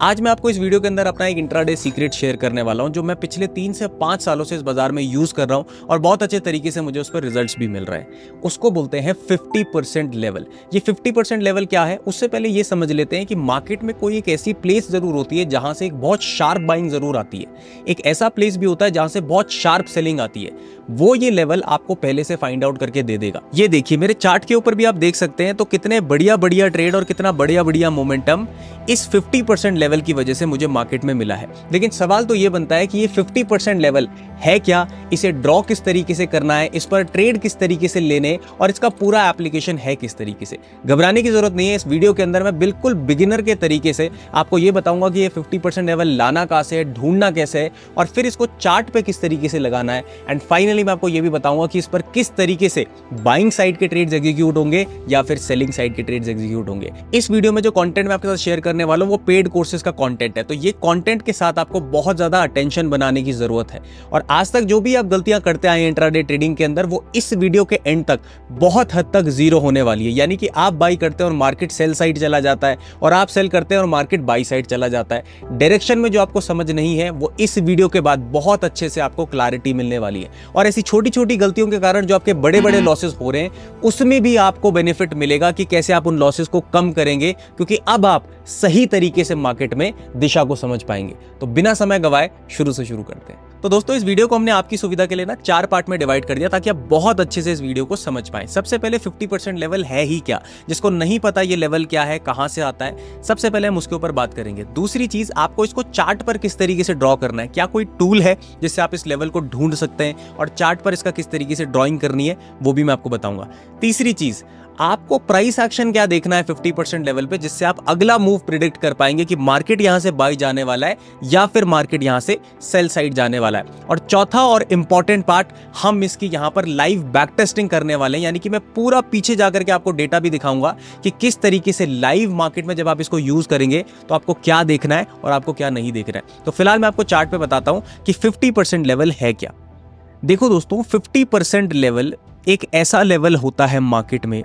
आज मैं आपको इस वीडियो के अंदर अपना एक इंट्राडे सीक्रेट शेयर करने वाला हूं जो मैं पिछले 3 से 5 सालों से इस बाजार में यूज कर रहा हूं और बहुत अच्छे तरीके से मुझे उस पर रिजल्ट्स भी मिल रहे हैं। उसको बोलते हैं 50% लेवल। ये 50% लेवल क्या है, उससे पहले ये समझ लेते हैं कि मार्केट में कोई एक ऐसी प्लेस जरूर होती है जहां से एक बहुत शार्प बाइंग जरूर आती है। एक ऐसा प्लेस भी होता है जहां से बहुत शार्प सेलिंग आती है। वो ये लेवल आपको पहले से फाइंड आउट करके दे देगा। ये देखिए मेरे चार्ट के ऊपर भी आप देख सकते हैं तो कितने बढ़िया बढ़िया ट्रेड और कितना बढ़िया बढ़िया मोमेंटम इस 50% लेवल की वजह से मुझे मार्केट में मिला है। लेकिन सवाल तो ये बनता है कि ये 50% लेवल है क्या, इसे ड्रॉ किस तरीके से करना है, इस पर ट्रेड किस तरीके से लेने और इसका पूरा एप्लीकेशन है किस तरीके से। घबराने की जरूरत नहीं है। इस वीडियो के अंदर मैं बिल्कुल बिगिनर के तरीके से आपको ये बताऊंगा कि ये 50% लेवल लाना कहां से है, ढूंढना कैसे है और फिर इसको चार्ट पे किस तरीके से लगाना है। एंड फाइनली मैं आपको ये भी बताऊंगा कि इस पर किस तरीके से बाइंग साइड के ट्रेड्स एग्जीक्यूट होंगे या फिर सेलिंग साइड के ट्रेड्स एग्जीक्यूट होंगे। इस वीडियो में जो कंटेंट मैं आपके साथ शेयर करने वाला हूं वो पेड कोर्सेज का कंटेंट है, तो ये कंटेंट के साथ आपको बहुत ज्यादा अटेंशन बनाने की जरूरत है। और आज तक जो भी आप गलतियां करते आए इंट्राडे ट्रेडिंग के अंदर वो इस वीडियो के एंड तक बहुत हद तक जीरो होने वाली है। यानी कि आप बाई करते हैं और मार्केट सेल साइड चला जाता है और आप सेल करते हैं और मार्केट बाई साइड चला जाता है। डायरेक्शन में जो आपको समझ नहीं है वो इस वीडियो के बाद बहुत अच्छे से आपको क्लैरिटी मिलने वाली है। और ऐसी छोटी छोटी गलतियों के कारण जो आपके बड़े बड़े लॉसेस हो रहे हैं उसमें भी आपको बेनिफिट मिलेगा कि कैसे आप उन लॉसेस को कम करेंगे, क्योंकि अब आप सही तरीके से मार्केट में दिशा को समझ पाएंगे। तो बिना समय गवाए शुरू करते हैं। तो दोस्तों इस वीडियो को हमने आपकी सुविधा के लिए ना 4 पार्ट में डिवाइड कर दिया ताकि आप बहुत अच्छे से इस वीडियो को समझ पाएं। सबसे पहले 50% लेवल है ही क्या, जिसको नहीं पता ये लेवल क्या है, कहां से आता है, सबसे पहले हम उसके ऊपर बात करेंगे। दूसरी चीज, आपको इसको चार्ट पर किस तरीके से ड्रॉ करना है, क्या कोई टूल है जिससे आप इस लेवल को ढूंढ सकते हैं और चार्ट पर इसका किस तरीके से ड्रॉइंग करनी है वो भी मैं आपको बताऊंगा। तीसरी चीज, आपको प्राइस एक्शन क्या देखना है 50% लेवल पे जिससे आप अगला मूव प्रिडिक्ट कर पाएंगे कि मार्केट यहां से बाई जाने वाला है या फिर मार्केट यहां से सेल साइड जाने वाला है। और चौथा और इंपॉर्टेंट पार्ट, हम इसकी यहां पर लाइव बैक टेस्टिंग करने वाले हैं। यानी कि मैं पूरा पीछे जाकर के आपको डेटा भी दिखाऊंगा कि किस तरीके से लाइव मार्केट में जब आप इसको यूज करेंगे तो आपको क्या देखना है और आपको क्या नहीं देखना है। तो फिलहाल मैं आपको चार्ट पे बताता हूं कि 50% लेवल है क्या। देखो दोस्तों, 50% लेवल एक ऐसा लेवल होता है मार्केट में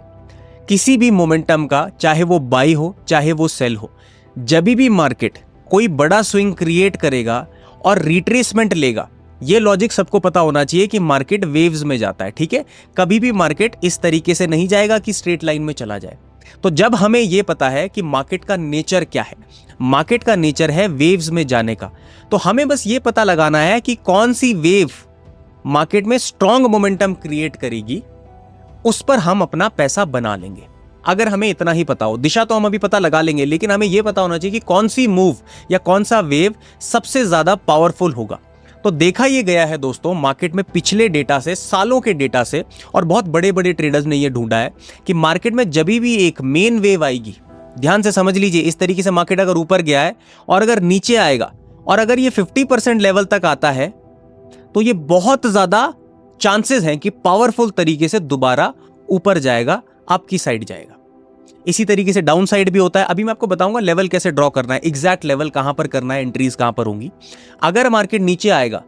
किसी भी मोमेंटम का, चाहे वो बाई हो चाहे वो सेल हो। जब भी मार्केट कोई बड़ा स्विंग क्रिएट करेगा और रिट्रेसमेंट लेगा, ये लॉजिक सबको पता होना चाहिए कि मार्केट वेव्स में जाता है। ठीक है, कभी भी मार्केट इस तरीके से नहीं जाएगा कि स्ट्रेट लाइन में चला जाए। तो जब हमें यह पता है कि मार्केट का नेचर क्या है, मार्केट का नेचर है वेव्स में जाने का, तो हमें बस ये पता लगाना है कि कौन सी वेव मार्केट में स्ट्रॉन्ग मोमेंटम क्रिएट करेगी, उस पर हम अपना पैसा बना लेंगे। अगर हमें इतना ही पता हो, दिशा तो हम अभी पता लगा लेंगे, लेकिन हमें यह पता होना चाहिए कि कौन सी मूव या कौन सा वेव सबसे ज्यादा पावरफुल होगा। तो देखा यह गया है दोस्तों मार्केट में पिछले डेटा से, सालों के डेटा से, और बहुत बड़े बड़े ट्रेडर्स ने यह ढूंढा है कि मार्केट में जब भी एक मेन वेव आएगी, ध्यान से समझ लीजिए, इस तरीके से मार्केट अगर ऊपर गया है और अगर नीचे आएगा और अगर ये 50% लेवल तक आता है तो ये बहुत ज्यादा चांसेस हैं कि पावरफुल तरीके से दोबारा ऊपर जाएगा, आपकी साइड जाएगा। इसी तरीके से डाउन साइड भी होता है। अभी मैं आपको बताऊंगा लेवल कैसे ड्रॉ करना है, एग्जैक्ट लेवल कहां पर करना है, एंट्रीज कहां पर होंगी। अगर मार्केट नीचे आएगा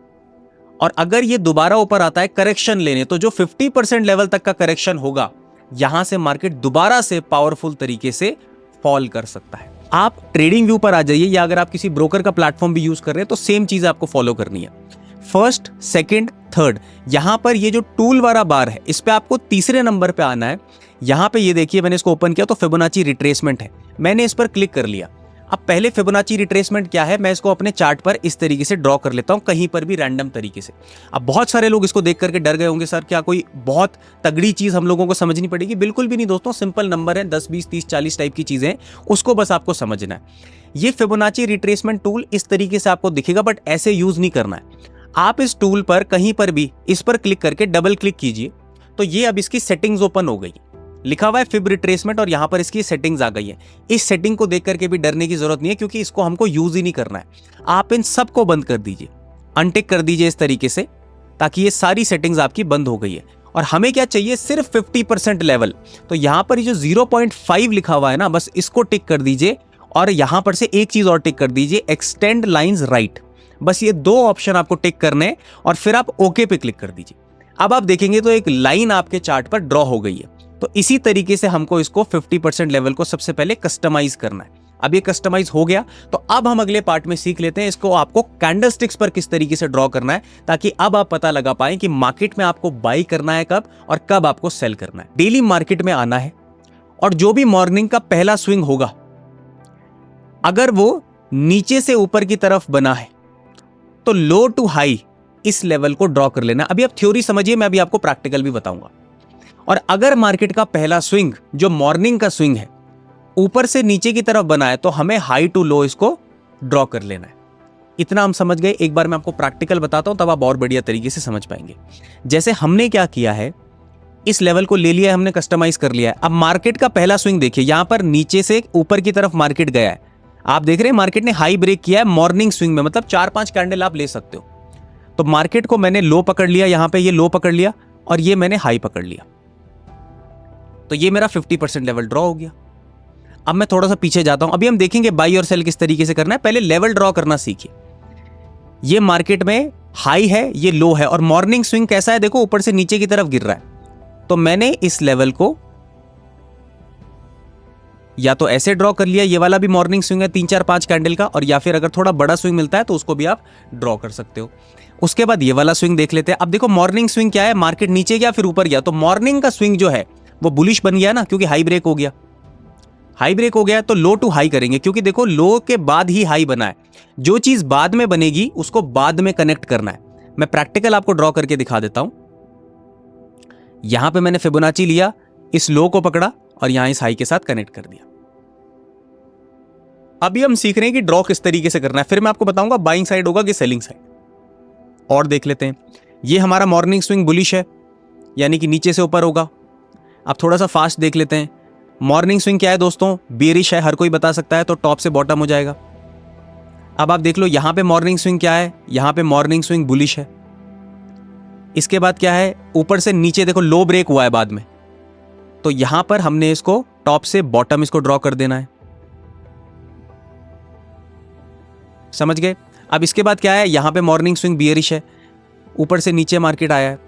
और अगर ये दोबारा ऊपर आता है करेक्शन लेने, तो जो 50% लेवल तक का करेक्शन होगा, यहां से मार्केट दोबारा से पावरफुल तरीके से फॉल कर सकता है। आप ट्रेडिंग व्यू पर आ जाइए या अगर आप किसी ब्रोकर का प्लेटफॉर्म भी यूज कर रहे हैं तो सेम चीज आपको फॉलो करनी है। फर्स्ट, सेकंड, थर्ड, यहां पर ये जो टूल वाला बार है इस पे आपको तीसरे नंबर पे आना है। यहां पे ये देखिए मैंने इसको ओपन किया तो फिबोनाची रिट्रेसमेंट है, मैंने इस पर क्लिक कर लिया। अब पहले फिबोनाची रिट्रेसमेंट क्या है मैं इसको अपने चार्ट पर इस तरीके से ड्रॉ कर लेता हूं, कहीं पर भी रैंडम तरीके से। अब बहुत सारे लोग इसको देख करके डर गए होंगे, सर क्या कोई बहुत तगड़ी चीज हम लोगों को समझनी पड़ेगी? बिल्कुल भी नहीं दोस्तों, सिंपल नंबर है, 10, 20, 30, 40 टाइप की चीजें, उसको बस आपको समझना है। ये फिबोनाची रिट्रेसमेंट टूल इस तरीके से आपको दिखेगा, बट ऐसे यूज नहीं करना है। आप इस टूल पर कहीं पर भी इस पर क्लिक करके डबल क्लिक कीजिए तो ये अब इसकी सेटिंग्स ओपन हो गई, लिखा हुआ है फिब रिट्रेसमेंट और यहां पर इसकी सेटिंग्स आ गई है। इस सेटिंग को देख करके भी डरने की जरूरत नहीं है क्योंकि इसको हमको यूज ही नहीं करना है। आप इन सबको बंद कर दीजिए, अनटिक कर दीजिए इस तरीके से, ताकि ये सारी सेटिंग्स आपकी बंद हो गई है। और हमें क्या चाहिए, सिर्फ 50% लेवल। तो यहां पर ये जो 0.5 लिखा हुआ है ना, बस इसको टिक कर दीजिए और यहां पर से एक चीज और टिक कर दीजिए, एक्सटेंड लाइंस राइट। बस ये 2 ऑप्शन आपको टिक करने और फिर आप ओके पे क्लिक कर दीजिए। अब आप देखेंगे तो एक लाइन आपके चार्ट पर ड्रॉ हो गई है। तो इसी तरीके से हमको इसको 50% लेवल को सबसे पहले कस्टमाइज करना है। अब ये कस्टमाइज हो गया, तो अब हम अगले पार्ट में सीख लेते हैं इसको आपको कैंडलस्टिक्स पर किस तरीके से ड्रॉ करना है, ताकि अब आप पता लगा पाएं कि मार्केट में आपको बाई करना है कब और कब आपको सेल करना है। डेली मार्केट में आना है और जो भी मॉर्निंग का पहला स्विंग होगा, अगर वो नीचे से ऊपर की तरफ बना है तो लो टू हाई इस लेवल को ड्रॉ कर लेना। अभी आप थ्योरी समझिए, मैं अभी आपको प्रैक्टिकल भी बताऊंगा। और अगर मार्केट का पहला स्विंग जो मॉर्निंग का स्विंग है ऊपर से नीचे की तरफ बना है, तो हमें हाई टू लो इसको ड्रॉ कर लेना है। इतना हम समझ गए। एक बार मैं आपको प्रैक्टिकल बताता हूं, तब आप और बढ़िया तरीके से समझ पाएंगे। जैसे हमने क्या किया है, इस लेवल को ले लिया है, हमने कस्टमाइज कर लिया है। अब मार्केट का पहला स्विंग देखिए, यहां पर नीचे से ऊपर की तरफ मार्केट गया है। आप देख रहे हैं मार्केट ने हाई ब्रेक किया है मॉर्निंग स्विंग में, मतलब 4-5 कैंडल आप ले सकते हो। तो मार्केट को मैंने लो पकड़ लिया, यहां पे ये लो पकड़ लिया और ये मैंने हाई पकड़ लिया, तो ये मेरा 50% लेवल ड्रॉ हो गया। अब मैं थोड़ा सा पीछे जाता हूं, अभी हम देखेंगे बाई और सेल किस तरीके से करना है। पहले लेवल ड्रॉ करना सीखिए। ये मार्केट में हाई है, ये लो है, और मॉर्निंग स्विंग कैसा है देखो, ऊपर से नीचे की तरफ गिर रहा है। तो मैंने इस लेवल को या तो ऐसे ड्रॉ कर लिया, ये वाला भी मॉर्निंग स्विंग है 3-4-5 कैंडल का, और या फिर अगर थोड़ा बड़ा स्विंग मिलता है तो उसको भी आप ड्रॉ कर सकते हो। उसके बाद ये वाला स्विंग देख लेते हैं। अब देखो मॉर्निंग स्विंग क्या है, मार्केट नीचे गया फिर ऊपर गया, तो मॉर्निंग का स्विंग जो है वो बुलिश बन गया ना, क्योंकि हाई ब्रेक हो गया। हाई ब्रेक हो गया तो लो टू हाई करेंगे, क्योंकि देखो लो के बाद ही हाई बना है। जो चीज बाद में बनेगी उसको बाद में कनेक्ट करना है। मैं प्रैक्टिकल आपको ड्रॉ करके दिखा देता हूं। यहां पे मैंने फिबोनाची लिया, इस लो को पकड़ा और यहां इस हाई के साथ कनेक्ट कर दिया। अभी हम सीख रहे हैं कि ड्रॉ किस तरीके से करना है, फिर मैं आपको बताऊंगा बाइंग साइड होगा कि सेलिंग साइड। और देख लेते हैं, ये हमारा मॉर्निंग स्विंग बुलिश है, यानी कि नीचे से ऊपर होगा। अब थोड़ा सा फास्ट देख लेते हैं। मॉर्निंग स्विंग क्या है दोस्तों, बेरिश है, हर कोई बता सकता है, तो टॉप से बॉटम हो जाएगा। अब आप देख लो यहां पे मॉर्निंग स्विंग क्या है, यहां पे मॉर्निंग स्विंग बुलिश है। इसके बाद क्या है, ऊपर से नीचे देखो लो ब्रेक हुआ है बाद में, तो यहां पर हमने इसको टॉप से बॉटम इसको ड्रॉ कर देना है। समझ गए। अब इसके बाद क्या है, यहां पे मॉर्निंग स्विंग बियरिश है, ऊपर से नीचे मार्केट आया है।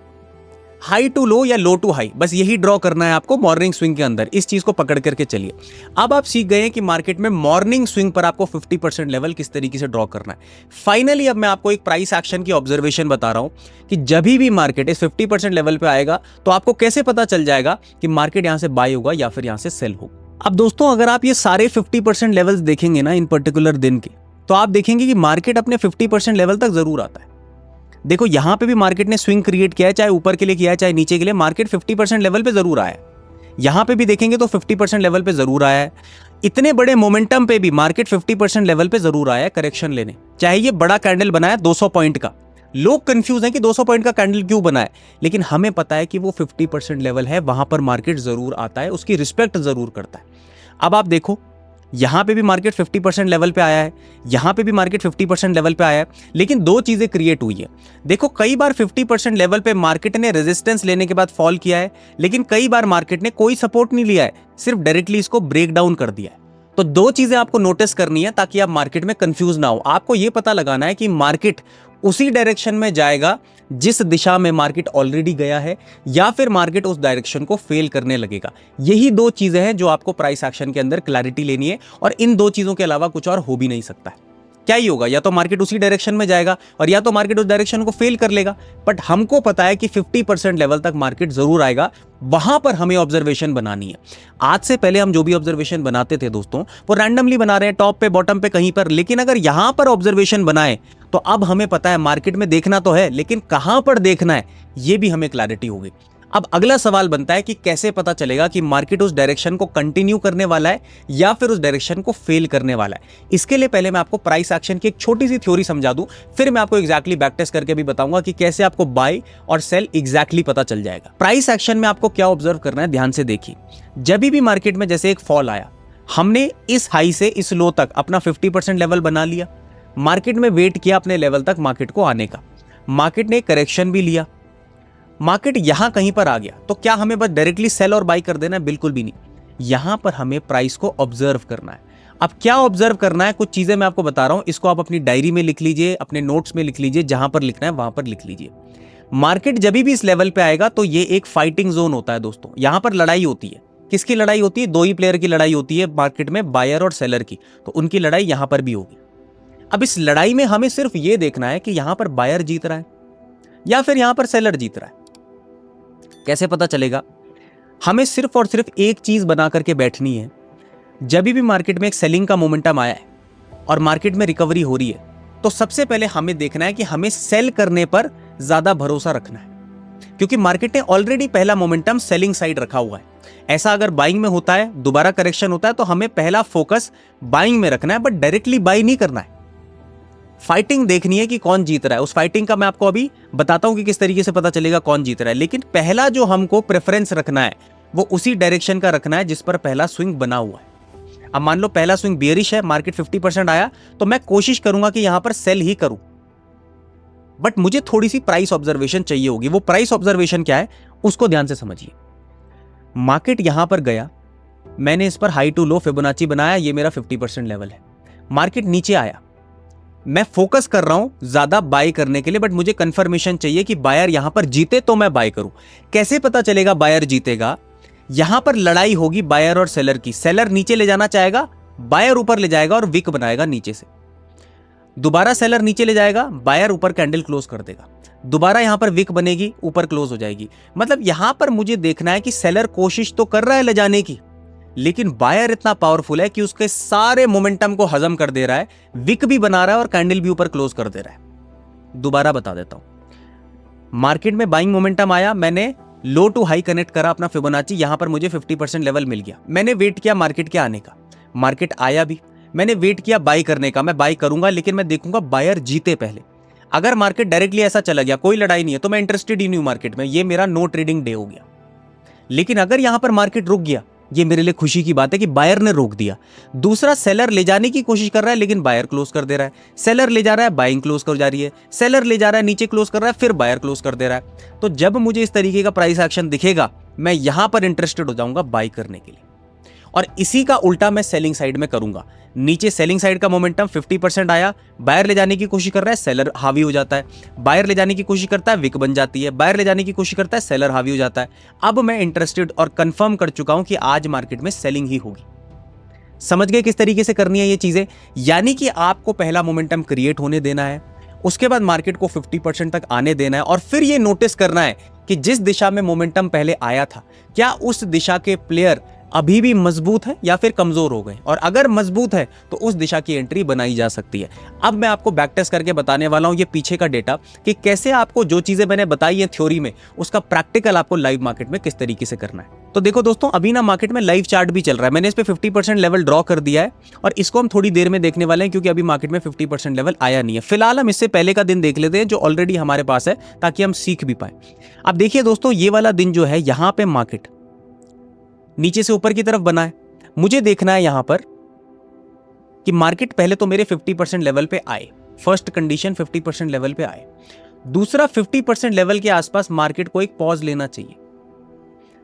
हाई टू लो या लो टू हाई, बस यही ड्रॉ करना है आपको मॉर्निंग स्विंग के अंदर। इस चीज को पकड़ करके चलिए। अब आप सीख गए हैं कि मार्केट में मॉर्निंग स्विंग पर आपको 50% लेवल किस तरीके से ड्रॉ करना है। फाइनली अब मैं आपको एक प्राइस एक्शन की ऑब्जर्वेशन बता रहा हूं कि जब भी मार्केट इस 50% लेवल पे आएगा तो आपको कैसे पता चल जाएगा कि मार्केट यहां से बाय होगा या फिर यहां से सेल होगा। अब दोस्तों अगर आप ये सारे 50% लेवल्स देखेंगे ना इन पर्टिकुलर दिन के, तो आप देखेंगे कि मार्केट अपने 50% लेवल तक जरूर आता है। देखो यहां पे भी मार्केट ने स्विंग क्रिएट किया है, चाहे ऊपर के लिए किया है चाहे नीचे के लिए, मार्केट 50% लेवल पे जरूर आया है। यहां पे भी देखेंगे तो 50% लेवल पे जरूर आया है। इतने बड़े मोमेंटम पे भी मार्केट 50% लेवल पे जरूर आया है करेक्शन लेने। चाहे ये बड़ा कैंडल बनाया 200 पॉइंट का, लोग कंफ्यूज हैं कि 200 पॉइंट का कैंडल क्यों बना है, लेकिन हमें पता है कि वो 50% लेवल है, वहां पर मार्केट जरूर आता है, उसकी रिस्पेक्ट जरूर करता है। अब आप देखो यहां पे भी मार्केट 50% लेवल पे आया है, यहां पे भी मार्केट 50% लेवल पे आया है, लेकिन दो चीजें क्रिएट हुई है। देखो कई बार 50% लेवल पे मार्केट ने रेजिस्टेंस लेने के बाद फॉल किया है, लेकिन कई बार मार्केट ने कोई सपोर्ट नहीं लिया है, सिर्फ डायरेक्टली इसको ब्रेक डाउन कर दिया है। तो दो चीजें आपको नोटिस करनी है ताकि आप मार्केट में कंफ्यूज ना हो। आपको यह पता लगाना है कि मार्केट उसी डायरेक्शन में जाएगा जिस दिशा में मार्केट ऑलरेडी गया है, या फिर मार्केट उस डायरेक्शन को फेल करने लगेगा। यही दो चीजें हैं जो आपको प्राइस एक्शन के अंदर क्लैरिटी लेनी है, और इन दो चीजों के अलावा कुछ और हो भी नहीं सकता है। क्या ही होगा, या तो मार्केट उसी डायरेक्शन में जाएगा और या तो मार्केट उस डायरेक्शन को फेल कर लेगा। बट हमको पता है कि 50% लेवल तक मार्केट जरूर आएगा, वहां पर हमें ऑब्जर्वेशन बनानी है। आज से पहले हम जो भी ऑब्जर्वेशन बनाते थे दोस्तों, वो रैंडमली बना रहे हैं, टॉप पे बॉटम पे कहीं पर, लेकिन अगर यहां पर ऑब्जर्वेशन बनाए तो अब हमें पता है मार्केट में देखना तो है, लेकिन कहां पर देखना है ये भी हमें क्लैरिटी होगी। अब अगला सवाल बनता है कि कैसे पता चलेगा कि मार्केट उस डायरेक्शन को कंटिन्यू करने वाला है या फिर उस डायरेक्शन को फेल करने वाला है। इसके लिए पहले मैं आपको प्राइस एक्शन की एक छोटी सी थ्योरी समझा दूं, फिर मैं आपको एग्जैक्टली बैक टेस्ट करके भी बताऊंगा कि कैसे आपको बाय और सेल एग्जैक्टली पता चल जाएगा। प्राइस एक्शन में आपको क्या ऑब्जर्व करना है, ध्यान से देखिए। जब भी मार्केट में जैसे एक फॉल आया, हमने इस हाई से इस लो तक अपना 50% लेवल बना लिया, मार्केट में वेट किया अपने लेवल तक मार्केट को आने का, मार्केट ने करेक्शन भी लिया, मार्केट यहां कहीं पर आ गया, तो क्या हमें बस डायरेक्टली सेल और बाय कर देना है? बिल्कुल भी नहीं। यहां पर हमें प्राइस को ऑब्जर्व करना है। अब क्या ऑब्जर्व करना है, कुछ चीजें मैं आपको बता रहा हूं, इसको आप अपनी डायरी में लिख लीजिए, अपने नोट्स में लिख लीजिए, जहां पर लिखना है वहां पर लिख लीजिए। मार्केट जब भी इस लेवल पे आएगा तो ये एक फाइटिंग जोन होता है दोस्तों, यहां पर लड़ाई होती है। किसकी लड़ाई होती है? दो ही प्लेयर की लड़ाई होती है मार्केट में, बायर और सेलर की। तो उनकी लड़ाई यहां पर भी होगी। अब इस लड़ाई में हमें सिर्फ यह देखना है कि यहां पर बायर जीत रहा है या फिर यहां पर सेलर जीत रहा है। कैसे पता चलेगा? हमें सिर्फ और सिर्फ एक चीज बना करके बैठनी है। जब भी मार्केट में एक सेलिंग का मोमेंटम आया है और मार्केट में रिकवरी हो रही है, तो सबसे पहले हमें देखना है कि हमें सेल करने पर ज्यादा भरोसा रखना है, क्योंकि मार्केट ने ऑलरेडी पहला मोमेंटम सेलिंग साइड रखा हुआ है। ऐसा अगर बाइंग में होता है, दोबारा करेक्शन होता है, तो हमें पहला फोकस बाइंग में रखना है, बट डायरेक्टली बाई नहीं करना है। फाइटिंग देखनी है कि कौन जीत रहा है। उस फाइटिंग का मैं आपको अभी बताता हूं कि किस तरीके से पता चलेगा कौन जीत रहा है। लेकिन पहला जो हमको प्रेफरेंस रखना है वो उसी डायरेक्शन का रखना है जिस पर पहला स्विंग बना हुआ है। अब मान लो पहला स्विंग बेयरिश है, मार्केट 50% आया, तो मैं कोशिश करूंगा कि यहां पर सेल ही करूं, बट मुझे थोड़ी सी प्राइस ऑब्जर्वेशन चाहिए होगी। वो प्राइस ऑब्जर्वेशन क्या है उसको ध्यान से समझिए। मार्केट यहां पर गया, मैंने इस पर हाई टू लो फिबोनाची बनाया, ये मेरा 50% लेवल है। मार्केट नीचे आया, मैं फोकस कर रहा हूं ज्यादा बाय करने के लिए, बट मुझे कंफर्मेशन चाहिए कि बायर यहां पर जीते तो मैं बाय करूं। कैसे पता चलेगा बायर जीतेगा? यहां पर लड़ाई होगी बायर और सेलर की। सेलर नीचे ले जाना चाहेगा, बायर ऊपर ले जाएगा और विक बनाएगा नीचे से। दोबारा सेलर नीचे ले जाएगा, बायर ऊपर कैंडल क्लोज कर देगा, दोबारा यहां पर विक बनेगी, ऊपर क्लोज हो जाएगी। मतलब यहां पर मुझे देखना है कि सेलर कोशिश तो कर रहा है ले जाने की, लेकिन बायर इतना पावरफुल है कि उसके सारे मोमेंटम को हजम कर दे रहा है, विक भी बना रहा है और कैंडल भी ऊपर क्लोज कर दे रहा है। दोबारा बता देता हूं, मार्केट में बाइंग मोमेंटम आया, मैंने लो टू हाई कनेक्ट करा अपना फिबोनाची, यहां पर मुझे 50% लेवल मिल गया। मैंने वेट किया मार्केट के आने का, मार्केट आया भी, मैंने वेट किया बाई करने का। मैं बाई करूंगा लेकिन मैं देखूंगा बायर जीते पहले। अगर मार्केट डायरेक्टली ऐसा चला गया, कोई लड़ाई नहीं है, तो मैं इंटरेस्टेड ही नहीं हूं मार्केट में, ये मेरा नो ट्रेडिंग डे हो गया। लेकिन अगर यहां पर मार्केट रुक गया, ये मेरे लिए खुशी की बात है कि बायर ने रोक दिया। दूसरा, सेलर ले जाने की कोशिश कर रहा है लेकिन बायर क्लोज कर दे रहा है, सेलर ले जा रहा है, बाइंग क्लोज कर जा रही है, सेलर ले जा रहा है, नीचे क्लोज कर रहा है, फिर बायर क्लोज कर दे रहा है। तो जब मुझे इस तरीके का प्राइस एक्शन दिखेगा, मैं यहां पर इंटरेस्टेड हो जाऊंगा बाई करने के लिए। और इसी का उल्टा मैं सेलिंग साइड में करूंगा। नीचे सेलिंग साइड का मोमेंटम 50% आया, बायर ले जाने की कोशिश कर रहा है, सेलर हावी हो जाता है, बायर ले जाने की कोशिश करता है, विक बन जाती है, बायर ले जाने की कोशिश करता है, सेलर हावी हो जाता है। अब मैं इंटरेस्टेड और कंफर्म कर चुका हूं कि आज मार्केट में सेलिंग ही होगी। समझ गए किस तरीके से करनी है ये चीजें? यानी कि आपको पहला मोमेंटम क्रिएट होने देना है, उसके बाद मार्केट को 50% तक आने देना है, और फिर ये नोटिस करना है कि जिस दिशा में मोमेंटम पहले आया था, क्या उस दिशा के प्लेयर अभी भी मजबूत है या फिर कमजोर हो गए, और अगर मजबूत है तो उस दिशा की एंट्री बनाई जा सकती है। अब मैं आपको बैक टेस्ट करके बताने वाला हूं ये पीछे का डेटा, कि कैसे आपको जो चीजें मैंने बताई है थ्योरी में, उसका प्रैक्टिकल आपको लाइव मार्केट में किस तरीके से करना है। तो देखो दोस्तों, अभी ना मार्केट में लाइव चार्ट भी चल रहा है, मैंने इस पे 50% लेवल ड्रॉ कर दिया है, और इसको हम थोड़ी देर में देखने वाले हैं, क्योंकि अभी मार्केट में 50% लेवल आया नहीं है। फिलहाल हम इससे पहले का दिन देख लेते हैं जो ऑलरेडी हमारे पास है, ताकि हम सीख भी पाए। अब देखिए दोस्तों, ये वाला दिन जो है, यहां पे मार्केट नीचे से ऊपर की तरफ बना है। मुझे देखना है यहां पर कि मार्केट पहले तो मेरे 50% लेवल पे आए, फर्स्ट कंडीशन 50% लेवल पे आए। दूसरा, 50% लेवल के आसपास मार्केट को एक पॉज लेना चाहिए,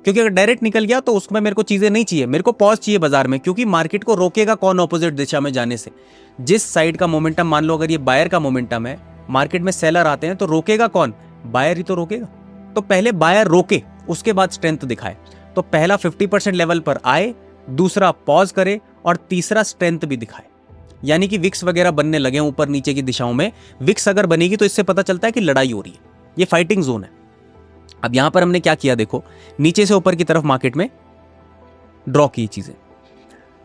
क्योंकि अगर डायरेक्ट निकल गया तो उसमें मेरे को चीजें नहीं चाहिए, मेरे को पॉज चाहिए बाजार में, क्योंकि मार्केट को रोकेगा कौन ऑपोजिट दिशा में जाने से? जिस साइड का मोमेंटम, मान लो अगर ये बायर का मोमेंटम है, मार्केट में सेलर आते हैं, तो रोकेगा कौन? बायर ही तो रोकेगा। तो पहले बायर रोके, उसके बाद स्ट्रेंथ दिखाए। तो पहला 50% लेवल पर आए, दूसरा पॉज करे, और तीसरा स्ट्रेंथ भी दिखाए। यानी कि विक्स वगैरह बनने लगे ऊपर नीचे की दिशाओं में। विक्स अगर बनेगी तो इससे पता चलता है कि लड़ाई हो रही है, ये फाइटिंग जोन है। अब यहां पर हमने क्या किया, देखो, नीचे से ऊपर की तरफ मार्केट में ड्रॉ की चीजें।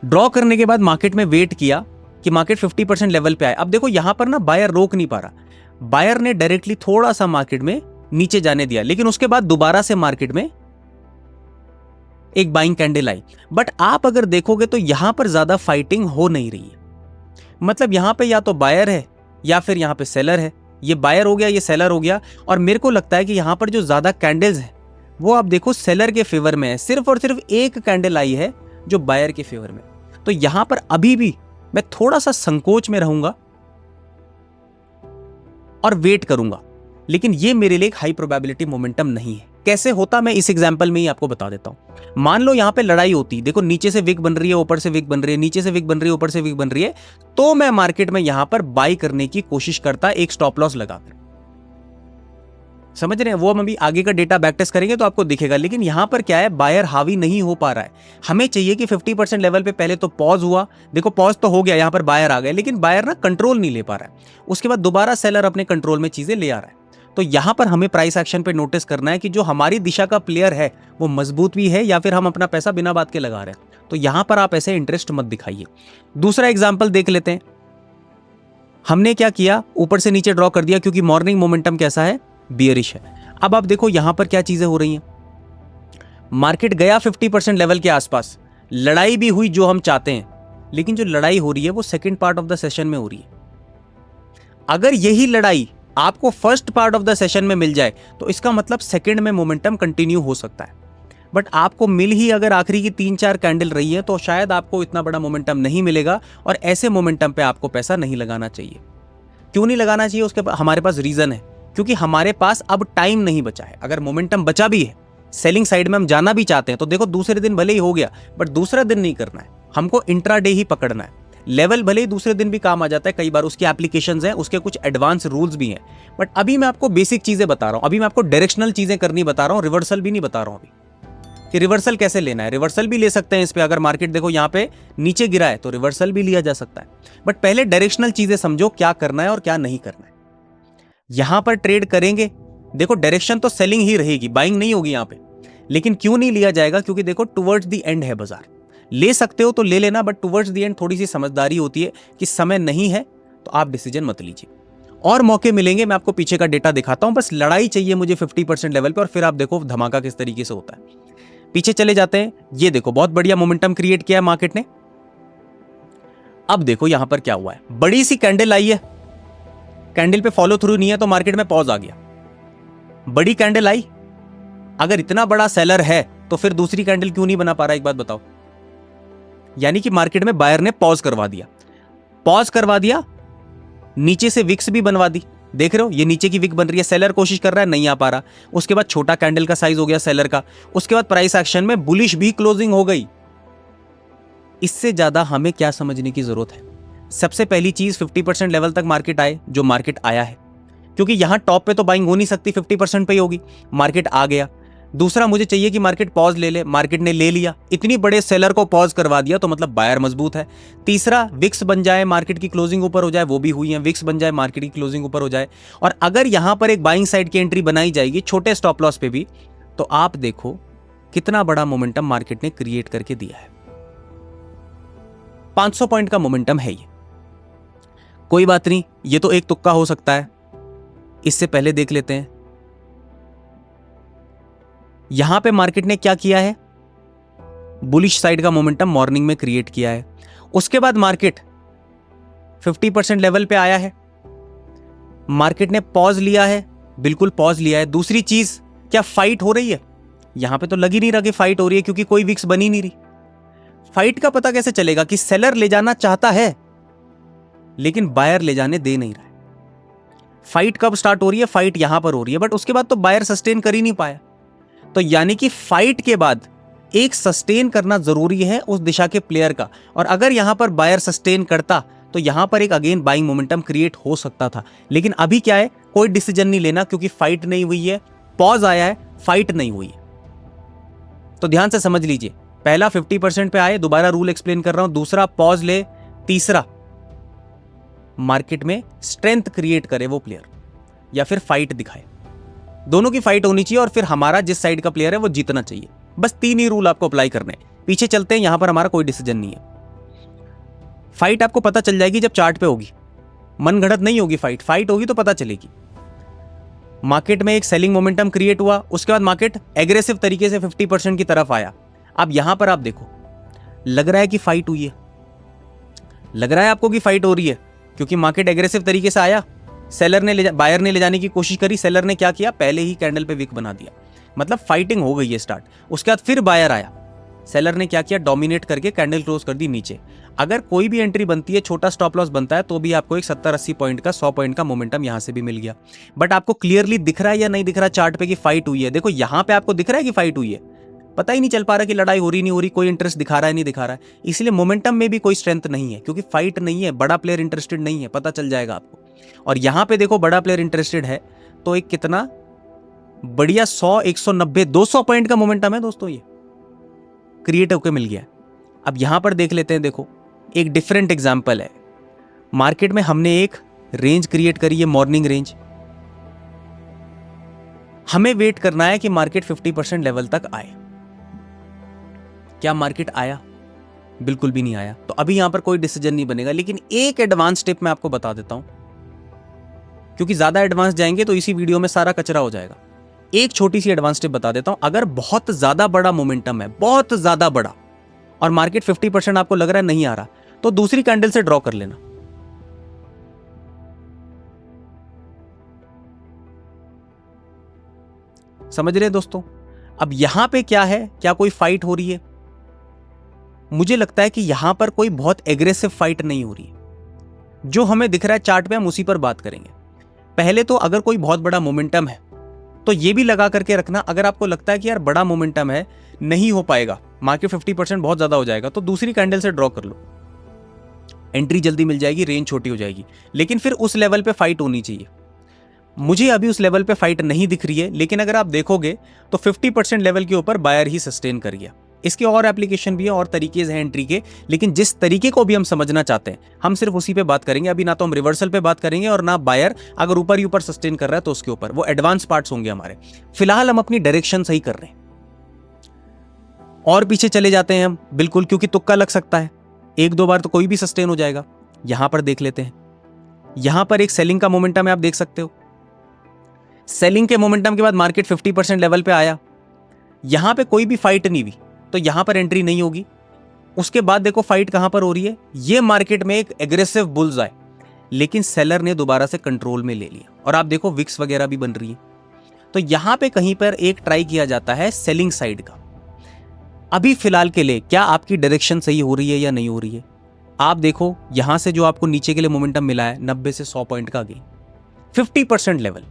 ड्रॉ करने के बाद मार्केट में वेट किया कि मार्केट 50% लेवल पे आए। अब देखो यहां पर ना बायर रोक नहीं पा रहा, बायर ने डायरेक्टली थोड़ा सा मार्केट में नीचे जाने दिया, लेकिन उसके बाद दोबारा से मार्केट में एक बाइंग कैंडल आई। बट आप अगर देखोगे तो यहां पर ज्यादा फाइटिंग हो नहीं रही है। मतलब यहां पे या तो बायर है या फिर यहां पे सेलर है। ये बायर हो गया, ये सेलर हो गया, और मेरे को लगता है कि यहां पर जो ज्यादा कैंडल्स है वो आप देखो सेलर के फेवर में है। सिर्फ और सिर्फ एक कैंडल आई है जो बायर के फेवर में। तो यहां पर अभी भी मैं थोड़ा सा संकोच में रहूंगा और वेट करूंगा, लेकिन ये मेरे लिए एक हाई प्रोबेबिलिटी मोमेंटम नहीं है। कैसे होता, मैं इस एग्जांपल में ही आपको बता देता हूं। मान लो यहां पे लड़ाई होती, देखो नीचे से विक बन रही है, ऊपर से विक बन रही है, नीचे से विक बन रही है, ऊपर से विक बन रही है, तो मैं मार्केट में यहां पर बाई करने की कोशिश करता एक स्टॉप लॉस लगाकर। समझ रहे हैं? वो हम अभी आगे का डेटा बैक टेस्ट करेंगे तो आपको दिखेगा। लेकिन यहां पर क्या है, बायर हावी नहीं हो पा रहा है। हमें चाहिए कि 50% लेवल पे पहले तो पॉज हुआ, देखो पॉज तो हो गया, यहां पर बायर आ गए, लेकिन बायर ना कंट्रोल नहीं ले पा रहा है। उसके बाद दोबारा सेलर अपने कंट्रोल में चीजें ले आ रहा है। तो यहां पर हमें प्राइस एक्शन पे नोटिस करना है कि जो हमारी दिशा का प्लेयर है वो मजबूत भी है या फिर हम अपना पैसा बिना बात के लगा रहे हैं। तो यहां पर आप ऐसे इंटरेस्ट मत दिखाइए। दूसरा एग्जाम्पल देख लेते हैं। हमने क्या किया, ऊपर से नीचे ड्रॉ कर दिया क्योंकि मॉर्निंग मोमेंटम कैसा है, बियरिश है। अब आप देखो यहां पर क्या चीजें हो रही हैं। मार्केट गया 50% लेवल के आसपास, लड़ाई भी हुई जो हम चाहते हैं, लेकिन जो लड़ाई हो रही है वो second part of the session में हो रही है। अगर यही लड़ाई आपको first part of the session में मिल जाए तो इसका मतलब सेकंड में मोमेंटम कंटिन्यू हो सकता है। बट आपको मिल ही अगर आखिरी की 3-4 कैंडल रही है तो शायद आपको इतना बड़ा मोमेंटम नहीं मिलेगा, और ऐसे मोमेंटम पे आपको पैसा नहीं लगाना चाहिए। क्यों नहीं लगाना चाहिए, उसके हमारे पास रीजन है, क्योंकि हमारे पास अब टाइम नहीं बचा है। अगर मोमेंटम बचा भी है, सेलिंग साइड में हम जाना भी चाहते हैं, तो देखो दूसरे दिन भले ही हो गया, बट दूसरा दिन नहीं करना है, हमको इंट्राडे ही पकड़ना है। लेवल भले ही दूसरे दिन भी काम आ जाता है, कई बार उसकी एप्लीकेशंस हैं, उसके कुछ एडवांस रूल्स भी हैं, बट अभी मैं आपको बेसिक चीजें बता रहा हूं। अभी मैं आपको डायरेक्शनल चीजें करनी बता रहा हूं, रिवर्सल भी नहीं बता रहा हूं अभी कि रिवर्सल कैसे लेना है। रिवर्सल भी ले सकते हैं इस पे, अगर मार्केट देखो यहाँ पे नीचे गिरा है तो रिवर्सल भी लिया जा सकता है। बट पहले डायरेक्शनल चीजें समझो, क्या करना है और क्या नहीं करना है। यहां पर ट्रेड करेंगे, देखो डायरेक्शन तो सेलिंग ही रहेगी, बाइंग नहीं होगी यहां पे। लेकिन क्यों नहीं लिया जाएगा, क्योंकि देखो टुवर्ड्स द एंड है बाजार। ले सकते हो तो ले लेना, बट टुवर्ड्स द एंड थोड़ी सी समझदारी होती है कि समय नहीं है तो आप डिसीजन मत लीजिए। और मौके मिलेंगे, मैं आपको पीछे का डेटा दिखाता हूं। बस लड़ाई चाहिए मुझे 50% लेवल पे, और फिर आप देखो धमाका किस तरीके से होता है। पीछे चले जाते हैं। ये देखो बहुत बढ़िया मोमेंटम क्रिएट किया है मार्केट ने। अब देखो यहां पर क्या हुआ है, बड़ी सी कैंडल आई है, कैंडल पे फॉलो थ्रू नहीं है तो मार्केट में पॉज आ गया। बड़ी कैंडल आई, अगर इतना बड़ा सेलर है तो फिर दूसरी कैंडल क्यों नहीं बना पा रहा, एक बात बताओ। यानी कि मार्केट में बायर ने पॉज करवा दिया, पॉज करवा दिया, नीचे से विक्स भी बनवा दी। देख रहे हो ये नीचे की विक बन रही है, सेलर कोशिश कर रहा है, नहीं आ पा रहा। उसके बाद छोटा कैंडल का साइज हो गया सेलर का, उसके बाद प्राइस एक्शन में बुलिश भी क्लोजिंग हो गई। इससे ज्यादा हमें क्या समझने की जरूरत है। सबसे पहली चीज 50% लेवल तक मार्केट आए, जो मार्केट आया है, क्योंकि यहां टॉप पे तो बाइंग हो नहीं सकती, 50% पे ही होगी। मार्केट आ गया। दूसरा मुझे चाहिए कि मार्केट पॉज ले ले, मार्केट ने ले लिया, इतनी बड़े सेलर को पॉज करवा दिया तो मतलब बायर मजबूत है। तीसरा विक्स बन जाए, मार्केट की क्लोजिंग ऊपर हो जाए, वो भी हुई है, विक्स बन जाए, मार्केट की क्लोजिंग ऊपर हो जाए, और अगर यहां पर एक बाइंग साइड की एंट्री बनाई जाएगी छोटे स्टॉप लॉस पे भी, तो आप देखो कितना बड़ा मोमेंटम मार्केट ने क्रिएट करके दिया है। 500 पॉइंट का मोमेंटम है ये। कोई बात नहीं, ये तो एक तुक्का हो सकता है, इससे पहले देख लेते हैं यहां पे मार्केट ने क्या किया है। बुलिश साइड का मोमेंटम मॉर्निंग में क्रिएट किया है। उसके बाद मार्केट 50% लेवल पे आया है, मार्केट ने पॉज लिया है, बिल्कुल पॉज लिया है। दूसरी चीज, क्या फाइट हो रही है? यहां पे तो लग ही नहीं रहा कि फाइट हो रही है, क्योंकि कोई विक्स बनी नहीं रही। फाइट का पता कैसे चलेगा कि सेलर ले जाना चाहता है लेकिन बायर ले जाने दे नहीं रहा है। फाइट कब स्टार्ट हो रही है? फाइट यहां पर हो रही है, बट उसके बाद तो बायर सस्टेन कर ही नहीं पाया। तो यानी कि फाइट के बाद एक सस्टेन करना जरूरी है उस दिशा के प्लेयर का, और अगर यहां पर बायर सस्टेन करता तो यहां पर एक अगेन बाइंग मोमेंटम क्रिएट हो सकता था। लेकिन अभी क्या है, कोई डिसीजन नहीं लेना, क्योंकि फाइट नहीं हुई है, पॉज आया है, फाइट नहीं हुई है। तो ध्यान से समझ लीजिए, पहला 50% पे आए, दोबारा रूल एक्सप्लेन कर रहा हूं। दूसरा पॉज ले, तीसरा मार्केट में स्ट्रेंथ क्रिएट करे वो प्लेयर, या फिर फाइट दिखाए। दोनों की फाइट होनी चाहिए, और फिर हमारा जिस साइड का प्लेयर है वो जीतना चाहिए। बस 3 ही रूल आपको अप्लाई करने हैं। पीछे चलते हैं, यहां पर हमारा कोई डिसीजन नहीं है। फाइट आपको पता चल जाएगी जब चार्ट पे होगी, मन घड़त नहीं होगी, फाइट होगी तो पता चलेगी। मार्केट में एक सेलिंग मोमेंटम क्रिएट हुआ, उसके बाद मार्केट एग्रेसिव तरीके से 50% की तरफ आया। अब यहां पर आप देखो, लग रहा है कि फाइट हुई है, लग रहा है आपको कि फाइट हो रही है, क्योंकि मार्केट एग्रेसिव तरीके से आया, सेलर ने बायर ने ले जाने की कोशिश करी, सेलर ने क्या किया, पहले ही कैंडल पे विक बना दिया, मतलब फाइटिंग हो गई है स्टार्ट। उसके बाद फिर बायर आया, सेलर ने क्या किया, डोमिनेट करके कैंडल क्लोज कर दी नीचे। अगर कोई भी एंट्री बनती है, छोटा स्टॉप लॉस बनता है, तो भी आपको एक 70-80 पॉइंट का 100 पॉइंट का मोमेंटम यहां से भी मिल गया। बट आपको क्लियरली दिख रहा है या नहीं दिख रहा चार्ट पे कि फाइट हुई है? देखो यहां पे आपको दिख रहा है कि फाइट हुई है, पता ही नहीं चल पा रहा कि लड़ाई हो रही नहीं हो रही, कोई इंटरेस्ट दिखा रहा है नहीं दिखा रहा है। इसलिए मोमेंटम में भी कोई स्ट्रेंथ नहीं है, क्योंकि फाइट नहीं है, बड़ा प्लेयर इंटरेस्टेड नहीं है, पता चल जाएगा आपको। और यहां पे देखो बड़ा प्लेयर इंटरेस्टेड है, तो एक कितना बढ़िया 100, 190, 200 पॉइंट का मोमेंटम है दोस्तों, ये क्रिएट होकर मिल गया। अब यहां पर देख लेते हैं, देखो एक डिफरेंट एग्जांपल है। मार्केट में हमने एक रेंज क्रिएट करी है, मॉर्निंग रेंज। हमें वेट करना है कि मार्केट 50% लेवल तक आए। क्या मार्केट आया? बिल्कुल भी नहीं आया। तो अभी यहां पर कोई डिसीजन नहीं बनेगा, लेकिन एक एडवांस टिप मैं आपको बता देता हूं, क्योंकि ज्यादा एडवांस जाएंगे तो इसी वीडियो में सारा कचरा हो जाएगा। एक छोटी सी एडवांस टिप बता देता हूं। अगर बहुत ज्यादा बड़ा मोमेंटम है, बहुत ज्यादा बड़ा, और मार्केट 50% आपको लग रहा है नहीं आ रहा, तो दूसरी कैंडल से ड्रॉ कर लेना। समझ रहे दोस्तों? अब यहां पे क्या है, क्या कोई फाइट हो रही है? मुझे लगता है कि यहां पर कोई बहुत एग्रेसिव फाइट नहीं हो रही है। जो हमें दिख रहा है चार्ट पे, हम उसी पर बात करेंगे। पहले तो अगर कोई बहुत बड़ा मोमेंटम है तो ये भी लगा करके रखना, अगर आपको लगता है कि यार बड़ा मोमेंटम है, नहीं हो पाएगा, मार्केट 50% बहुत ज्यादा हो जाएगा, तो दूसरी कैंडल से ड्रॉ कर लो। एंट्री जल्दी मिल जाएगी, रेंज छोटी हो जाएगी, लेकिन फिर उस लेवल पे फाइट होनी चाहिए। मुझे अभी उस लेवल पे फाइट नहीं दिख रही है, लेकिन अगर आप देखोगे तो 50% लेवल के ऊपर बायर ही सस्टेन कर गया। इसके और एप्लीकेशन भी है और तरीके हैं एंट्री के, लेकिन जिस तरीके को भी हम समझना चाहते हैं हम सिर्फ उसी पे बात करेंगे। अभी ना तो हम रिवर्सल पे बात करेंगे और ना बायर अगर ऊपर ही ऊपर सस्टेन कर रहा है तो उसके ऊपर, वो एडवांस पार्ट्स होंगे हमारे। फिलहाल हम अपनी डायरेक्शन सही कर रहे हैं, और पीछे चले जाते हैं हम बिल्कुल, क्योंकि तुक्का लग सकता है, एक दो बार तो कोई भी सस्टेन हो जाएगा। यहां पर देख लेते हैं, यहां पर एक सेलिंग का मोमेंटम है, आप देख सकते हो। सेलिंग के मोमेंटम के बाद मार्केट 50% लेवल पे आया, यहां पे कोई भी फाइट नहीं हुई, तो यहां पर एंट्री नहीं होगी। उसके बाद देखो फाइट कहां पर हो रही है, ये मार्केट में एक एग्रेसिव बुल्स आए, लेकिन सेलर ने दोबारा से कंट्रोल में ले लिया, और आप देखो विक्स वगैरह भी बन रही है। तो यहां पे कहीं पर एक ट्राई किया जाता है सेलिंग साइड का। अभी फिलहाल के लिए क्या आपकी डायरेक्शन सही हो रही है या नहीं हो रही है? आप देखो यहां से जो आपको नीचे के लिए मोमेंटम मिला है 90 से 100 पॉइंट का गेन, 50% लेवल।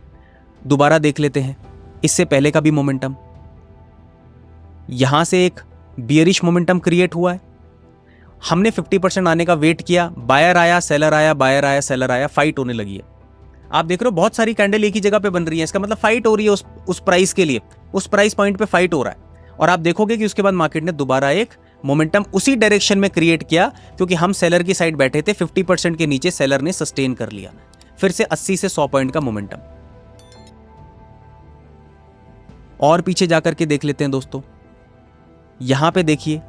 दोबारा देख लेते हैं इससे पहले का भी मोमेंटम। यहां से एक बियरिश मोमेंटम क्रिएट हुआ है, हमने 50% आने का वेट किया, बायर आया, सेलर आया, बायर आया, सेलर आया, फाइट होने लगी है। आप देख रहे हो बहुत सारी कैंडल एक ही जगह पे बन रही है, इसका मतलब फाइट हो रही है उस प्राइस के लिए, उस प्राइस पॉइंट पे फाइट हो रहा है। और आप देखोगे कि उसके बाद मार्केट ने दोबारा एक मोमेंटम उसी डायरेक्शन में क्रिएट किया, क्योंकि हम सेलर की साइड बैठे थे, 50% के नीचे सेलर ने सस्टेन कर लिया, फिर से 80 से 100 पॉइंट का मोमेंटम। और पीछे जाकर के देख लेते हैं दोस्तों, यहां पे देखिए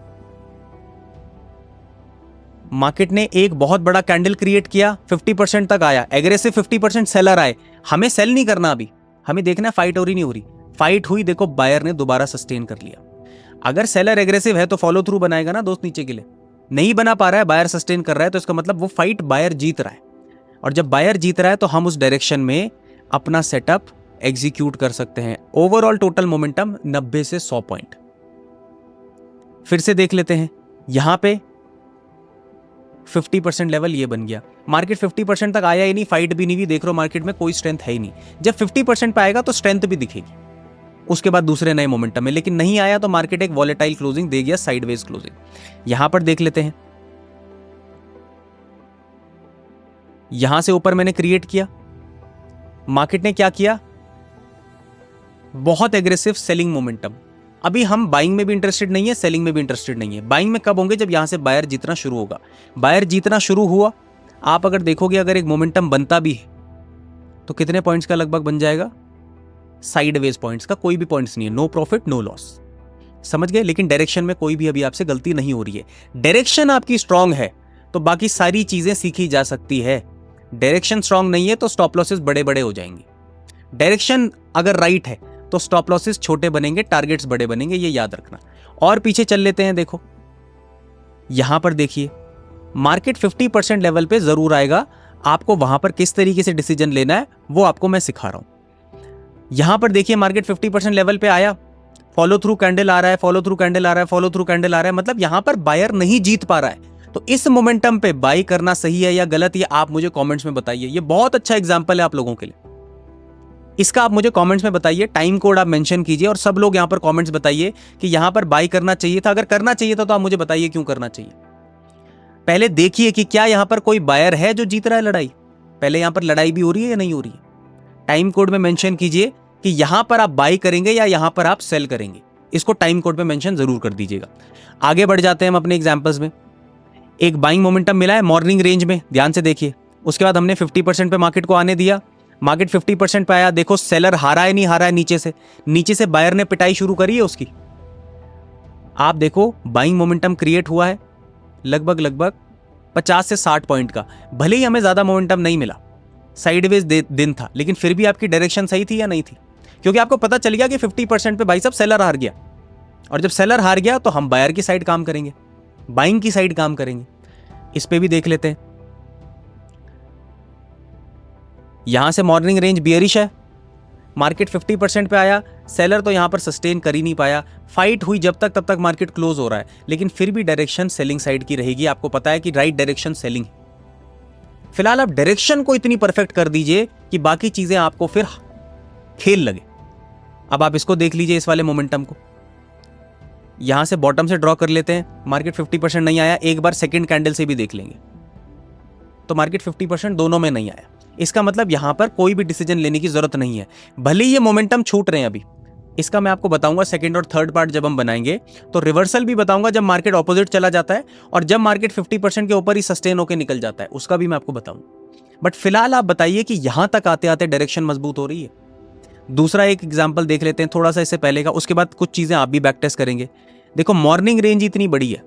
मार्केट ने एक बहुत बड़ा कैंडल क्रिएट किया, 50% तक आया, एग्रेसिव 50% सेलर आए। हमें सेल नहीं करना, अभी हमें देखना है फाइट हो रही नहीं हो रही। फाइट हुई, देखो बायर ने दोबारा सस्टेन कर लिया। अगर सेलर एग्रेसिव है तो फॉलो थ्रू बनाएगा ना दोस्त, नीचे के लिए नहीं बना पा रहा है, बायर सस्टेन कर रहा है, तो इसका मतलब वो फाइट बायर जीत रहा है। और जब बायर जीत रहा है तो हम उस डायरेक्शन में अपना सेटअप एग्जीक्यूट कर सकते हैं। ओवरऑल टोटल मोमेंटम 90 से 100 पॉइंट। फिर से देख लेते हैं, यहां पे 50% लेवल ये बन गया, मार्केट 50% तक आया ही नहीं, फाइट भी नहीं हुई। देख रहे हो मार्केट में कोई स्ट्रेंथ है ही नहीं। जब 50% पे आएगा तो स्ट्रेंथ भी दिखेगी, उसके बाद दूसरे नए मोमेंटम में, लेकिन नहीं आया तो मार्केट एक वॉलेटाइल क्लोजिंग दे गया, साइडवेज क्लोजिंग। यहां पर देख लेते हैं, यहां से ऊपर मैंने क्रिएट किया, मार्केट ने क्या किया, बहुत एग्रेसिव सेलिंग मोमेंटम। अभी हम बाइंग में भी इंटरेस्टेड नहीं है, सेलिंग में भी इंटरेस्टेड नहीं है। बाइंग में कब होंगे, जब यहां से बायर जीतना शुरू होगा। बायर जीतना शुरू हुआ, आप अगर देखोगे अगर एक मोमेंटम बनता भी है तो कितने पॉइंट्स का लगभग बन जाएगा, साइडवेज पॉइंट्स का, कोई भी पॉइंट्स नहीं है, नो प्रॉफिट नो लॉस। समझ गए? लेकिन डायरेक्शन में कोई भी अभी आपसे गलती नहीं हो रही है। डायरेक्शन आपकी स्ट्रांग है तो बाकी सारी चीजें सीखी जा सकती है। डायरेक्शन स्ट्रांग नहीं है तो स्टॉप लॉसेस बड़े बड़े हो जाएंगे। डायरेक्शन अगर राइट है तो स्टॉप लॉसेस छोटे बनेंगे, टारगेट्स बड़े बनेंगे, ये याद रखना। और पीछे चल लेते हैं, देखो यहां पर देखिए मार्केट 50% लेवल पे जरूर आएगा, आपको वहां पर किस तरीके से डिसीजन लेना है वो आपको मैं सिखा रहा हूं। यहां पर देखिए मार्केट 50% लेवल पे आया, फॉलो थ्रू कैंडल आ रहा है, फॉलो थ्रू कैंडल आ रहा है, फॉलो थ्रू कैंडल आ रहा है, मतलब यहां पर बायर नहीं जीत पा रहा है। तो इस मोमेंटम पे बाई करना सही है या गलत, ये आप मुझे कमेंट्स में बताइए। ये बहुत अच्छा एग्जांपल है आप लोगों के लिए, इसका आप मुझे कमेंट्स में बताइए, टाइम कोड आप मेंशन कीजिए, और सब लोग यहां पर कमेंट्स बताइए कि यहां पर बाई करना चाहिए था। अगर करना चाहिए था तो आप मुझे बताइए क्यों करना चाहिए। पहले देखिए कि क्या यहां पर कोई बायर है जो जीत रहा है लड़ाई, पहले यहां पर लड़ाई भी हो रही है या नहीं हो रही है। टाइम कोड में मेंशन कीजिए कि यहां पर आप बाई करेंगे या यहां पर आप सेल करेंगे। इसको टाइम कोड पे मेंशन जरूर कर दीजिएगा। आगे बढ़ जाते हैं हम अपने एग्जांपल्स में। एक बाइंग मोमेंटम मिला है मॉर्निंग रेंज में, ध्यान से देखिए। उसके बाद हमने 50% पे मार्केट को आने दिया, मार्केट 50% पे आया। देखो सेलर हारा है नहीं हारा है, नीचे से बायर ने पिटाई शुरू करी है उसकी। आप देखो बाइंग मोमेंटम क्रिएट हुआ है लगभग 50 से 60 पॉइंट का। भले ही हमें ज्यादा मोमेंटम नहीं मिला, साइडवेज दिन था, लेकिन फिर भी आपकी डायरेक्शन सही थी या नहीं थी? क्योंकि आपको पता चल गया कि 50% पे भाई साहब सेलर हार गया, और जब सेलर हार गया तो हम बायर की साइड काम करेंगे, बाइंग की साइड काम करेंगे। इस पे भी देख लेते हैं। यहां से मॉर्निंग रेंज बियरिश है, मार्केट 50% पे आया, सेलर तो यहां पर सस्टेन कर ही नहीं पाया। फाइट हुई जब तक तब तक मार्केट क्लोज हो रहा है, लेकिन फिर भी डायरेक्शन सेलिंग साइड की रहेगी। आपको पता है कि राइट डायरेक्शन सेलिंग। फिलहाल आप डायरेक्शन को इतनी परफेक्ट कर दीजिए कि बाकी चीजें आपको फिर खेल लगे। अब आप इसको देख लीजिए, इस वाले मोमेंटम को यहां से बॉटम से ड्रॉ कर लेते हैं। मार्केट 50% नहीं आया, एक बार सेकंड कैंडल से भी देख लेंगे तो मार्केट 50% दोनों में नहीं आया। इसका मतलब यहां पर कोई भी डिसीजन लेने की जरूरत नहीं है, भले ही ये मोमेंटम छूट रहे हैं अभी। इसका मैं आपको बताऊंगा सेकंड और थर्ड पार्ट जब हम बनाएंगे, तो रिवर्सल भी बताऊंगा जब मार्केट ऑपोजिट चला जाता है, और जब मार्केट 50% के ऊपर ही सस्टेन होकर निकल जाता है उसका भी मैं आपको बताऊंगा। बट फिलहाल आप बताइए कि यहां तक आते आते डायरेक्शन मजबूत हो रही है। दूसरा एक एग्जाम्पल देख लेते हैं थोड़ा सा इससे पहले का, उसके बाद कुछ चीजें आप भी बैक टेस्ट करेंगे। देखो मॉर्निंग रेंज इतनी बड़ी है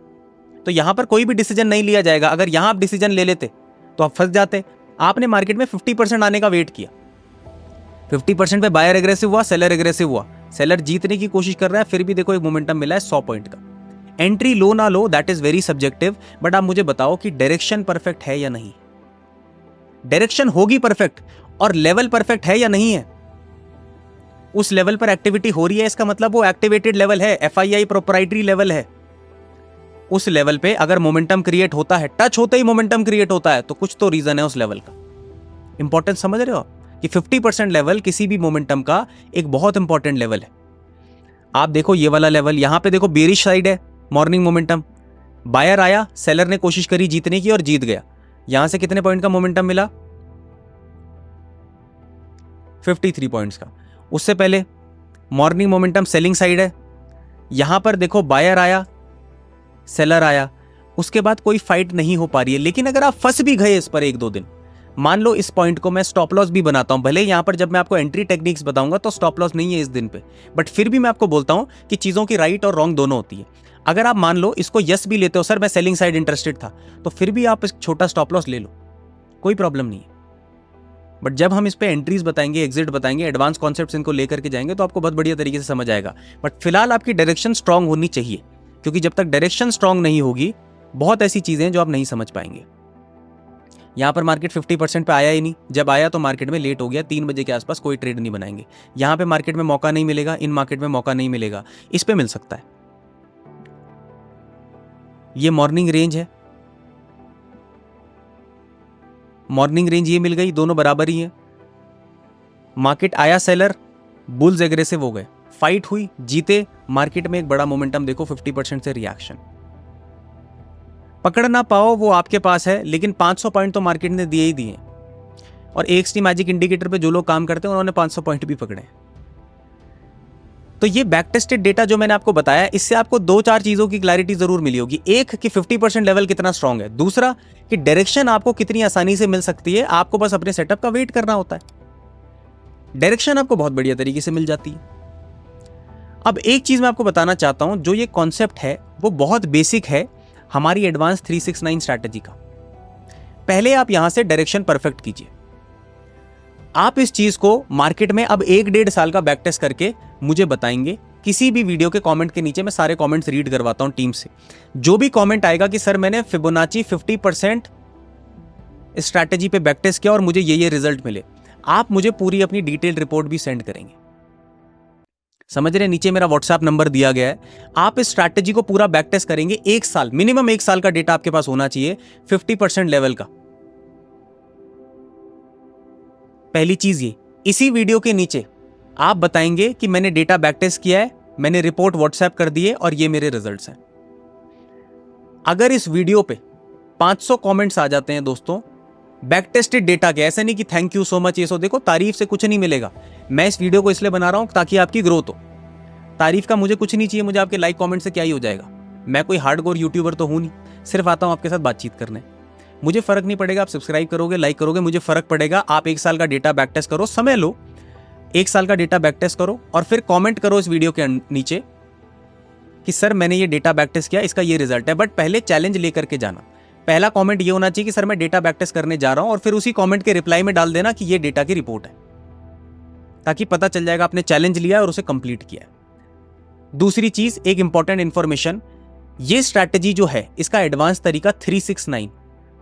तो यहां पर कोई भी डिसीजन नहीं लिया जाएगा। अगर यहां आप डिसीजन ले लेते तो आप फंस जाते। आपने मार्केट में 50% आने का वेट किया, 50% पे बायर एग्रेसिव हुआ, सेलर एग्रेसिव हुआ, सेलर जीतने की कोशिश कर रहा है, फिर भी देखो एक मोमेंटम मिला है 100 पॉइंट का। एंट्री लो ना लो that is very subjective, but आप मुझे बताओ कि डायरेक्शन परफेक्ट है या नहीं। डायरेक्शन होगी परफेक्ट, और लेवल परफेक्ट है या नहीं है। उस लेवल पर एक्टिविटी हो रही है, इसका मतलब वो एक्टिवेटेड लेवल है, FII प्रोप्राइटरी लेवल है। उस लेवल पे अगर मोमेंटम क्रिएट होता है, टच होते ही मोमेंटम क्रिएट होता है, तो कुछ तो रीजन है उस लेवल का। इंपॉर्टेंस समझ रहे हो आप कि 50% लेवल किसी भी मोमेंटम का एक बहुत इंपॉर्टेंट लेवल है। आप देखो ये वाला लेवल, यहां पे देखो बेरिश साइड है, मॉर्निंग मोमेंटम, बायर आया, सेलर ने कोशिश करी जीतने की और जीत गया। यहां से कितने पॉइंट का मोमेंटम मिला? 53 पॉइंट्स का। उससे पहले मॉर्निंग मोमेंटम सेलिंग साइड है, यहां पर देखो बायर आया, सेलर आया, उसके बाद कोई फाइट नहीं हो पा रही है। लेकिन अगर आप फंस भी गए इस पर 1-2 दिन, मान लो इस पॉइंट को मैं स्टॉप लॉस भी बनाता हूं, भले यहां पर जब मैं आपको एंट्री टेक्निक्स बताऊंगा तो स्टॉप लॉस नहीं है इस दिन पे, बट फिर भी मैं आपको बोलता हूं कि चीजों की राइट और रॉन्ग दोनों होती है। अगर आप मान लो इसको यस भी लेते हो, सर मैं सेलिंग साइड इंटरेस्टेड था, तो फिर भी आप एक छोटा स्टॉप लॉस ले लो, कोई प्रॉब्लम नहीं है। बट जब हम इस पे एंट्रीज बताएंगे, एग्जिट बताएंगे, एडवांस कॉन्सेप्ट्स इनको लेकर के जाएंगे, तो आपको बहुत बढ़िया तरीके से समझ आएगा। बट फिलहाल आपकी डायरेक्शन स्ट्रांग होनी चाहिए, क्योंकि जब तक डायरेक्शन स्ट्रांग नहीं होगी बहुत ऐसी चीजें हैं जो आप नहीं समझ पाएंगे। यहां पर मार्केट 50% पे आया ही नहीं, जब आया तो मार्केट में लेट हो गया, 3 बजे के आसपास कोई ट्रेड नहीं बनाएंगे। यहां पे मार्केट में मौका नहीं मिलेगा, इन मार्केट में मौका नहीं मिलेगा, इस पे मिल सकता है। ये मॉर्निंग रेंज है, मॉर्निंग रेंज ये मिल गई, दोनों बराबर ही है। मार्केट आया सेलर, बुल्स एग्रेसिव हो गए, फाइट हुई, जीते, मार्केट में एक बड़ा मोमेंटम देखो 50% से रिएक्शन। पकड़ ना पाओ वो आपके पास है, लेकिन 500 पॉइंट तो मार्केट ने दिए ही दिए। और एक्सटी मैजिक इंडिकेटर पे जो लोग काम करते हैं उन्होंने 500 पॉइंट भी पकड़े। तो ये बैक टेस्टेड डेटा जो मैंने आपको बताया, इससे आपको 2-4 चीजों की क्लैरिटी जरूर मिली होगी। एक कि 50% लेवल कितना स्ट्रांग है, दूसरा कि डायरेक्शन आपको कितनी आसानी से मिल सकती है, आपको बस अपने सेटअप का वेट करना होता है। डायरेक्शन आपको बहुत बढ़िया तरीके से मिल जाती है। अब एक चीज मैं आपको बताना चाहता हूं, जो ये कॉन्सेप्ट है वो बहुत बेसिक है हमारी एडवांस 369 स्ट्रैटेजी का। पहले आप यहां से डायरेक्शन परफेक्ट कीजिए। आप इस चीज को मार्केट में अब 1-1.5 साल का बैक टेस्ट करके मुझे बताएंगे। किसी भी वीडियो के कमेंट के नीचे मैं सारे कमेंट्स रीड करवाता हूं टीम से। जो भी कमेंट आएगा कि सर मैंने फिबोनाची 50% स्ट्रैटेजी पे बैक टेस्ट किया और मुझे ये रिजल्ट मिले, आप मुझे पूरी अपनी डिटेल्ड रिपोर्ट भी सेंड करेंगे। समझ रहे, नीचे मेरा व्हाट्सएप नंबर दिया गया है। आप इस स्ट्रैटेजी को पूरा बैक टेस्ट करेंगे, 1 साल, मिनिमम 1 साल का डेटा आपके पास होना चाहिए 50% लेवल का। पहली चीज ये, इसी वीडियो के नीचे आप बताएंगे कि मैंने डेटा बैक टेस्ट किया है, मैंने रिपोर्ट व्हाट्सएप कर दी है और ये मेरे रिजल्ट्स हैं। अगर इस वीडियो पे 500 कमेंट्स आ जाते हैं दोस्तों, बैक टेस्टेड डेटा के, ऐसा नहीं कि थैंक यू सो मच ये सो, देखो तारीफ से कुछ नहीं मिलेगा। मैं इस वीडियो को इसलिए बना रहा हूं ताकि आपकी ग्रोथ हो। तारीफ का मुझे कुछ नहीं चाहिए, मुझे आपके लाइक कमेंट से क्या ही हो जाएगा। मैं कोई हार्डकोर यूट्यूबर तो हूं नहीं, सिर्फ आता हूं आपके साथ बातचीत करने। मुझे फर्क नहीं पड़ेगा आप सब्सक्राइब करोगे लाइक करोगे, मुझे फर्क पड़ेगा आप 1 साल का डेटा बैक टेस्ट करो, समय लो, 1 साल का डेटा बैक टेस्ट करो और फिर कमेंट करो इस वीडियो के नीचे कि सर मैंने ये डेटा बैक टेस्ट किया, इसका ये रिजल्ट है। बट पहले चैलेंज लेकर के जाना। पहला कमेंट ये होना चाहिए कि सर मैं डेटा बैक टेस्ट करने जा रहा हूं, और फिर उसी कमेंट के रिप्लाई में डाल देना कि ये डेटा की रिपोर्ट है, ताकि पता चल जाएगा आपने चैलेंज लिया और उसे कंप्लीट किया। दूसरी चीज, एक इंपॉर्टेंट इंफॉर्मेशन, ये स्ट्रैटेजी जो है इसका एडवांस तरीका 369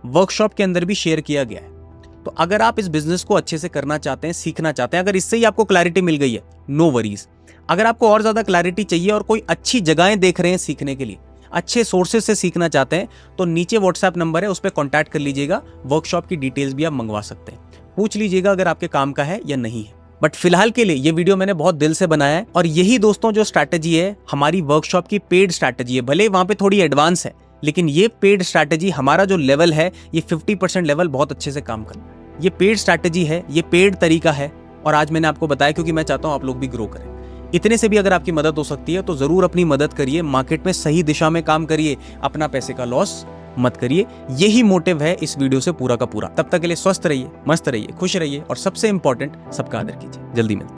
वर्कशॉप के अंदर भी शेयर किया गया है। तो अगर आप इस बिजनेस को अच्छे से करना चाहते हैं, सीखना चाहते हैं, अगर इससे ही आपको क्लैरिटी मिल गई है, नो वरीज। अगर आपको और ज्यादा क्लैरिटी चाहिए और कोई अच्छी जगहें देख रहे हैं सीखने के लिए, अच्छे सोर्सेज से सीखना चाहते हैं, तो नीचे व्हाट्सएप नंबर है, उस पर कॉन्टैक्ट कर लीजिएगा। वर्कशॉप की डिटेल्स भी आप मंगवा सकते हैं, पूछ लीजिएगा अगर आपके काम का है या नहीं है। बट फिलहाल के लिए ये वीडियो मैंने बहुत दिल से बनाया है, और यही दोस्तों जो स्ट्रैटेजी है हमारी वर्कशॉप की पेड स्ट्रैटेजी है। भले वहां पे थोड़ी एडवांस है, लेकिन ये पेड स्ट्रैटेजी, हमारा जो लेवल है ये 50% लेवल बहुत अच्छे से काम करना है। ये पेड स्ट्रैटेजी है, ये पेड तरीका है, और आज मैंने आपको बताया क्योंकि मैं चाहता हूं आप लोग भी ग्रो करें। इतने से भी अगर आपकी मदद हो सकती है तो जरूर अपनी मदद करिए, मार्केट में सही दिशा में काम करिए, अपना पैसे का लॉस मत करिए। यही मोटिव है इस वीडियो से पूरा का पूरा। तब तक के लिए स्वस्थ रहिए, मस्त रहिए, खुश रहिए, और सबसे इंपॉर्टेंट, सबका आदर कीजिए। जल्दी मिलते हैं।